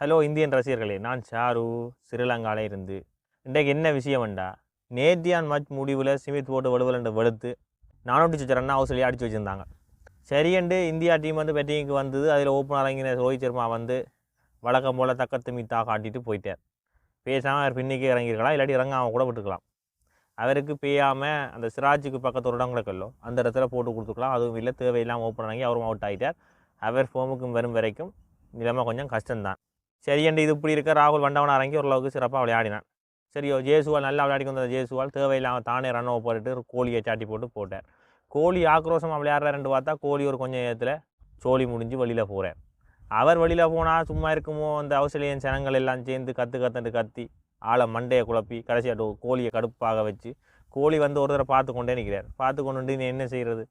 Hello Indian ரசிகர்களே, நான் ஷாரு ஸ்ரீலங்காவில் இருந்து. இன்றைக்கு என்ன விஷயம்டா, நேத்தியான் மேட்ச் முடிவில் ஸ்மித் போட்டு வெளுவலண்டு வெளுத்து 400 ரன் ஆஸ்திரேலியா அடித்து வச்சுருந்தாங்க. சரியண்டு இந்தியா டீம் வந்து பேட்டிங்க்கு வந்தது. அதில் ஓப்பனர் இறங்கின ரோஹித் சர்மா வந்து வழக்கம் போல் தக்கத்து மீத்தா காட்டிட்டு போயிட்டார். பேசாமல் அவர் பின்னிக்கே இறங்கியிருக்கலாம், இல்லாட்டி இறங்காமல் கூட விட்டுருக்கலாம். அவருக்கு பேயாமல் அந்த சிராஜுக்கு பக்கத்து ஒரு இடம் கிடக்கல்லோ அந்த இடத்துல போட்டு கொடுத்துக்கலாம். அதுவும் இல்லை, தேவையில்லாமல் ஓப்பன் இறங்கி அவரும் அவுட் ஆகிட்டார். அவர் ஃபோமுக்கும் வரும் வரைக்கும் நிலைமை கொஞ்சம் கஷ்டம்தான். சரியண்டு இது இப்படி இருக்க ராகுல் வண்டவனாக இறங்கி ஓரளவுக்கு சிறப்பாக விளையாடினான். சரியோ, ஜெயசுவால் நல்லா விளையாடி வந்த ஜெயசுவால் தேவையில்லாமல் தானே ரன் ஓவர் போட்டுட்டு கோலியை சாட்டி போட்டார். கோலி ஆக்ரோஷமாக விளையாடுறாருன்னு பார்த்தா கோலி ஒரு கொஞ்சம் நேரத்தில் சோழி முடிஞ்சு வெளியில் போகிறார். அவர் வெளியில் போனால் சும்மா இருக்குமோ அந்த ஆஸ்திரேலியன் ஜனங்கள் எல்லாம் சேர்ந்து கத்தி ஆளை மண்டையை குழப்பி கடைசியாக கோலியை கடுப்பாக வச்சு கோலி வந்து ஒரு தடவை பார்த்து கொண்டே நிற்கிறார். பார்த்து கொண்டு நீ என்ன செய்கிறது,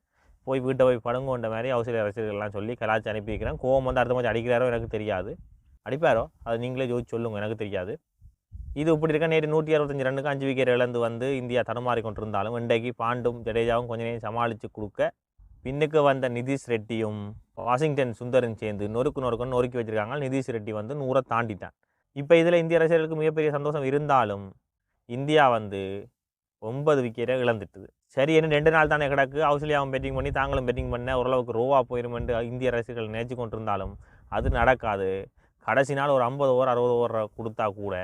போய் வீட்டை போய் படுங்கோன்ற மாதிரி ஆஸ்திரேலிய ரசிகர்கள்லாம் சொல்லி கலாச்சி அனுப்பியிருக்கிறேன். கோவம் வந்து அடுத்த மாதிரி அடிக்கிறாரோ எனக்கு தெரியாது, அடிப்பாரோ அது நீங்களே ஜோதிச்சு சொல்லுங்கள், எனக்கு தெரியாது. இது இப்படி இருக்க நேற்று 165 ரன்னுக்கு 5 விக்கெட் இழந்து வந்து இந்தியா தடுமாறி கொண்டிருந்தாலும் இன்றைக்கு பாண்டும் ஜடேஜாவும் கொஞ்ச நேரம் சமாளித்து கொடுக்க பின்னுக்கு வந்த நிதிஷ் ரெட்டியும் வாஷிங்டன் சுந்தரும் சேர்ந்து நொறுக்குன்னு நொறுக்கி வச்சுருக்காங்க. நிதிஷ் ரெட்டி வந்து 100 தாண்டிட்டான். இப்போ இதில் இந்திய ரசிகர்களுக்கு மிகப்பெரிய சந்தோஷம் இருந்தாலும் இந்தியா வந்து 9 விக்கெட்டை இழந்துட்டுது. சரி, என்ன 2 நாள் தானே கிடக்கு, ஆஸ்திரேலியாவும் பேட்டிங் பண்ணி தாங்களும் பேட்டிங் பண்ண ஓரளவுக்கு ரோவாக போயிடும் என்று இந்திய ரசிகர்கள் நினைச்சு கொண்டிருந்தாலும் அது நடக்காது. கடைசி நாள் ஒரு 50 ஓவர் 60 ஓவர் கொடுத்தா கூட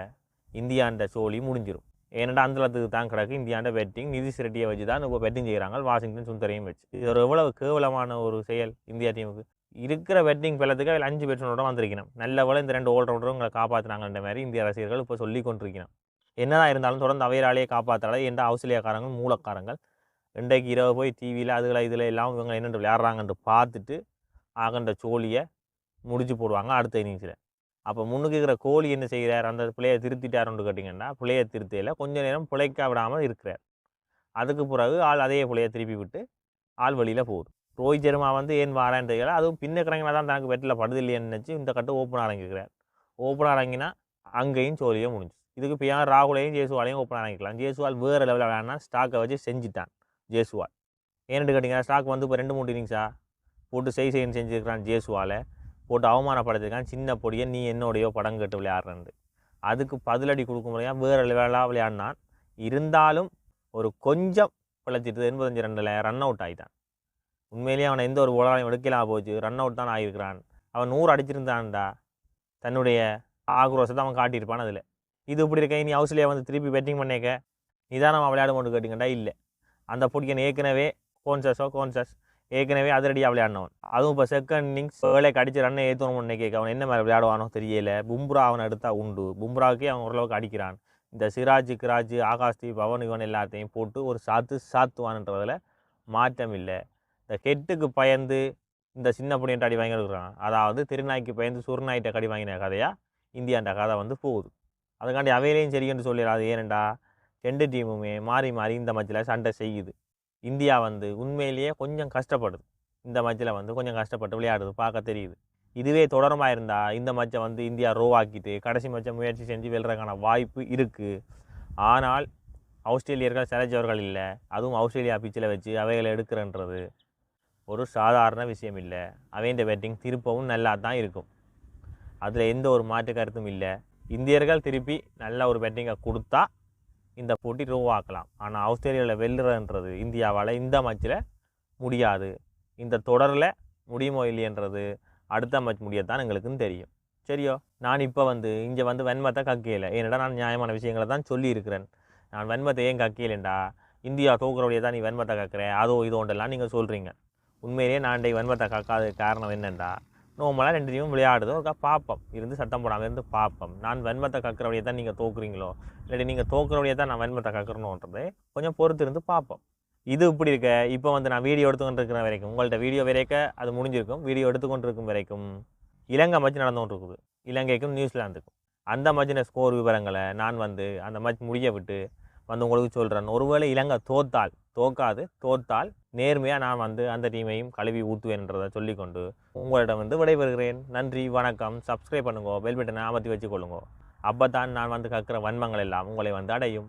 இந்தியாண்ட சோழி முடிஞ்சிடும். ஏன்னா அந்த இடத்துக்கு தான் கிடக்கு இந்தியாண்ட பேட்டிங். நிதிஷ் ரெட்டியை வச்சு தான் இப்போ பேட்டிங் செய்கிறாங்க, வாஷிங்டன் சுந்தரையும் வச்சு. இது ஒரு எவ்வளவு கேவலமான ஒரு செயல் இந்தியா டீமுக்கு. இருக்கிற பேட்டிங் பலத்துக்கு அதில் 5 பேட்ஸ்மேனோட வந்திருக்கணும். நல்ல வேலை இந்த 2 ஆல்ரவுண்டரும் உங்களை காப்பாற்றினாங்கன்ற மாதிரி இந்திய ரசிகர்கள் இப்போ சொல்லி கொண்டிருக்கணும். என்னதான் இருந்தாலும் தொடர்ந்து அவையாலேயே காப்பாற்றாலே எந்த ஆஸ்திரேலியாக்காரங்கள் மூலக்காரங்கள் இன்றைக்கு இரவு போய் டிவியில் இதில் எல்லாம் இவங்க என்னென்று விளையாடுறாங்கன்ட்டு பார்த்துட்டு ஆகண்ட சோழியை முடிச்சு போடுவாங்க அடுத்த இன்னிங்ஸில். அப்போ முன்னுக்கு இருக்கிற கோலி என்ன செய்கிறார், அந்த பிள்ளையை திருத்திட்டாருன்னு கேட்டிங்கன்னா பிள்ளையை திருத்தையில் கொஞ்சம் நேரம் பிழைக்க விடாமல் இருக்கிறார். அதுக்கு பிறகு ஆள் அதே பிள்ளையை திருப்பி விட்டு ஆள் வழியில் போகுது. ரோஹித் சர்மா வந்து ஏன் வாரான்னு தெரியல, அதுவும் பின்னக்கிறங்கினா தான் தனக்கு வெட்டில் படுதில்லைன்னு நினச்சி இந்த கட்டு ஓப்பனாக இறங்கிக்கிறார். ஓப்பனாக இறங்கினா அங்கேயும் சோழியை முடிஞ்சு. இதுக்கு இப்போ ஏன் ராகுலையும் ஜெயசுவாலையும் ஓப்பனாக இறங்கிக்கலாம். ஜெயசுவால் வேறு லெவலில் விளையாடினா ஸ்டாக்கை வச்சு செஞ்சுட்டான் ஜெயசுவால். ஏன்னு கேட்டிங்கன்னா ஸ்டாக் வந்து இப்போ 2-3 இன்னிங்ஸாக போட்டு செய்ன்னு செஞ்சுருக்கிறான். ஜெயசுவாலை போட்டு அவமானப்படுத்திருக்கான். சின்ன பொடியை நீ என்னோடையோ படம் கேட்டு விளையாடுறேன். அதுக்கு பதிலடி கொடுக்க முடியாது, வேறு லெவலாக விளையாடினான். இருந்தாலும் ஒரு கொஞ்சம் பிழைச்சிட்டு 85 ரன்னில் ரன் அவுட் ஆகிட்டான். உண்மையிலேயே அவனை எந்த ஒரு போலாலையும் எடுக்கலாம் போச்சு, ரன் அவுட் தான் ஆகியிருக்கிறான். அவன் 100 அடிச்சிருந்தான்டா, தன்னுடைய ஆக்ரோஷத்தை அவன் காட்டியிருப்பான் அதில். இது இப்படி இருக்க நீ ஆஸ்திரேலியா வந்து திருப்பி பேட்டிங் பண்ணிக்க நிதானமாக விளையாடுமோன்னு கேட்டிங்கண்டா இல்லை. அந்த பொடிக்கன் ஏற்கனவே கோன்சஸ் ஏற்கனவே அதிரடியாக விளையாடினவன். அதுவும் இப்போ செகண்ட் இன்னிங்ஸ் வேலைக்கு அடித்து ரன்னை ஏற்றணும்னு கேட்க அவன் என்ன மாதிரி விளையாடுவானோ தெரியல. பும்ரா அவன் எடுத்தா உண்டு, பும்ராவுக்கே அவன் ஓரளவுக்கு அடிக்கிறான். இந்த சிராஜ் ஆகாஷ்தீப் பவன் இவன் எல்லாத்தையும் போட்டு ஒரு சாத்துவான்ன்றதில் மாற்றம் இல்லை. இந்த கெட்டுக்கு பயந்து இந்த சின்ன பொடியன்ட்டு அடி வாங்கியிருக்கிறான். அதாவது திருநாய்க்கு பயந்து சுருநாய்கிட்ட கடி வாங்கின கதையாக இந்தியாண்ட கதை வந்து போகுது. அதுக்காண்டி அவையிலையும் சரின்னு சொல்லிடாது. ஏனண்டா 2 டீமுமே மாறி இந்த மேட்சில் சண்டை செய்யுது. இந்தியா வந்து உண்மையிலேயே கொஞ்சம் கஷ்டப்படுது. இந்த மேட்சில் வந்து கொஞ்சம் கஷ்டப்பட்டு விளையாடுது, பார்க்க தெரியுது. இதுவே தொடரமாக இருந்தால் இந்த மேட்சை வந்து இந்தியா ரோவாக்கிட்டு கடைசி மேட்சை முயற்சி செஞ்சு வெல்றதுக்கான வாய்ப்பு இருக்குது. ஆனால் ஆஸ்திரேலியர்கள் சிலைச்சவர்கள் இல்லை. அதுவும் ஆஸ்திரேலியா பிச்சில் வச்சு அவைகளை எடுக்கிறன்றது ஒரு சாதாரண விஷயம் இல்லை. அவைன்ற பேட்டிங் திருப்பவும் நல்லா தான் இருக்கும், அதில் எந்த ஒரு மாற்று கருத்தும் இல்லை. இந்தியர்கள் திருப்பி நல்ல ஒரு பேட்டிங்கை கொடுத்தா இந்த போட்டி ரோவாக்கலாம். ஆனால் ஆஸ்திரேலியாவில் வெல்லுறன்றது இந்தியாவால் இந்த மேட்சில் முடியாது. இந்த தொடரில் முடியுமோ இல்லையன்றது அடுத்த மேட்ச் முடியத்தான் எங்களுக்குன்னு தெரியும். சரியோ, நான் இப்போ வந்து இங்கே வந்து வன்மத்தை கக்கையில். ஏன்னடா நான் நியாயமான விஷயங்களை தான் சொல்லியிருக்கிறேன். நான் வன்மத்தை ஏன் கக்கையிலண்டா, இந்தியா தோக்குறவடைய தான் நீ வன்மத்தை கற்கிற அதோ இதோண்டெல்லாம் நீங்கள் சொல்கிறீங்க. உண்மையிலேயே நான் இன்றைக்கு வன்மத்தை கக்காத காரணம் என்னென்றா, நோமலாக 2 டீமும் விளையாடுதோ பார்ப்போம், இருந்து சத்தம் போடாமல் இருந்து பார்ப்போம். நான் வன்மத்தை கக்கிறவடைய தான் நீங்கள் தோக்குறீங்களோ இல்லாட்டி நீங்கள் தோக்குறவடைய தான் நான் வன்மத்தை கக்கிறணுன்றது கொஞ்சம் பொறுத்து இருந்து பார்ப்போம். இது இப்படி இருக்க இப்போ வந்து நான் வீடியோ எடுத்துக்கொண்டு இருக்கிற வரைக்கும் உங்கள்கிட்ட வீடியோ வரைக்க அது முடிஞ்சிருக்கும். வீடியோ எடுத்துக்கொண்டு இருக்கும் வரைக்கும் இலங்கை மேட்ச் நடந்துகிட்டு இருக்குது, இலங்கைக்கும் நியூசிலாந்துக்கும். அந்த மேட்சின ஸ்கோர் விவரங்களை நான் வந்து அந்த மேட்ச் முடிய விட்டு வந்து உங்களுக்கு சொல்கிறேன். ஒருவேளை இலங்கை தோற்காது நேர்மையாக நான் வந்து அந்த டீமையும் கழுவி ஊற்றுவேன்றதை சொல்லிக்கொண்டு உங்களிடம் வந்து விடைபெறுகிறேன். நன்றி, வணக்கம். சப்ஸ்கிரைப் பண்ணுங்க, பெல் பட்டனை அமர்த்தி வச்சுக்கொள்ளுங்க. அப்போ தான் நான் வந்து கற்கிற வன்மங்கள் எல்லாம் உங்களை வந்து அடையும்.